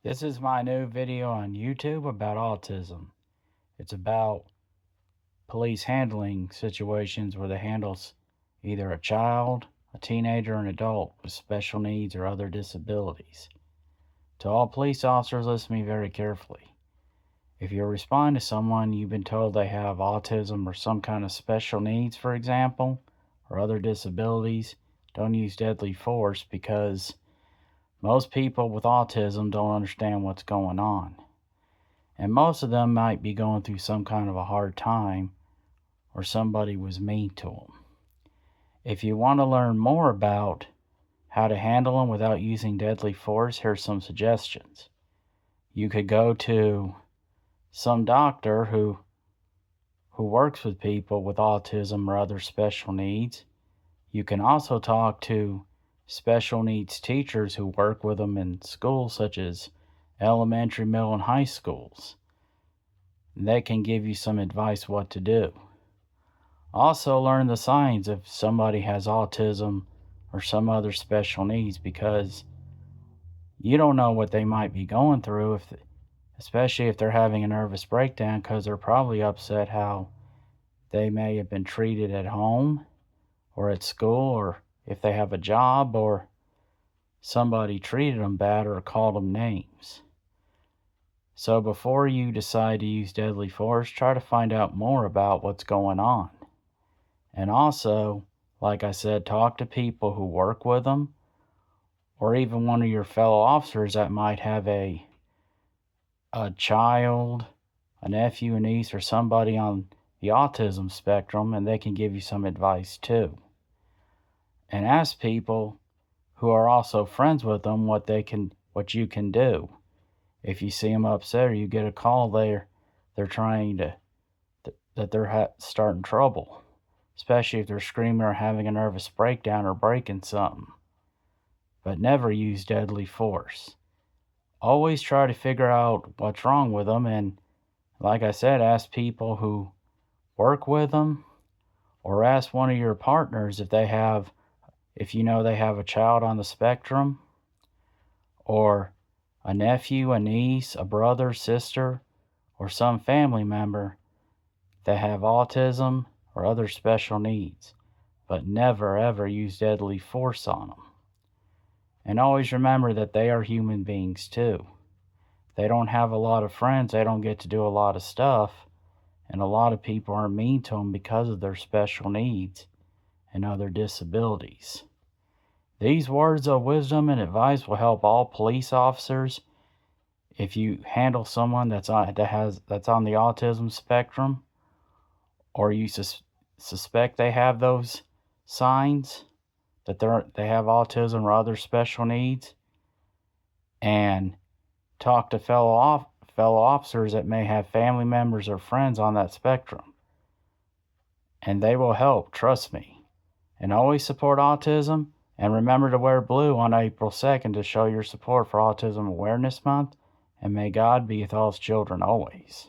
This is my new video on YouTube about autism. It's about police handling situations where they handle either a child, a teenager, or an adult with special needs or other disabilities. To all police officers, listen to me very carefully. If you respond to someone you've been told they have autism or some kind of special needs, for example, or other disabilities, don't use deadly force because most people with autism don't understand what's going on. And most of them might be going through some kind of a hard time or somebody was mean to them. If you want to learn more about how to handle them without using deadly force, here's some suggestions. You could go to some doctor who works with people with autism or other special needs. You can also talk to special needs teachers who work with them in schools such as elementary, middle, and high schools. They can give you some advice what to do. Also, learn the signs if somebody has autism or some other special needs because you don't know what they might be going through, especially if they're having a nervous breakdown, because they're probably upset how they may have been treated at home or at school, or if they have a job or somebody treated them bad or called them names. So before you decide to use deadly force, try to find out more about what's going on. And also, like I said, talk to people who work with them, or even one of your fellow officers that might have a child, a nephew, a niece, or somebody on the autism spectrum, and they can give you some advice too. And ask people who are also friends with them what you can do. If you see them upset or you get a call they're trying that they're starting trouble, especially if they're screaming or having a nervous breakdown or breaking something. But never use deadly force. Always try to figure out what's wrong with them, and like I said, ask people who work with them, or ask one of your partners if you know they have a child on the spectrum, or a nephew, a niece, a brother, sister, or some family member that have autism or other special needs. But never ever use deadly force on them. And always remember that they are human beings too. They don't have a lot of friends, they don't get to do a lot of stuff, and a lot of people are mean to them because of their special needs and other disabilities. These words of wisdom and advice will help all police officers. If you handle someone that's on the autism spectrum, or you suspect they have those signs, that they have autism or other special needs, and talk to fellow officers that may have family members or friends on that spectrum, and they will help, trust me. And always support autism, and remember to wear blue on April 2nd to show your support for Autism Awareness Month, and may God be with all his children always.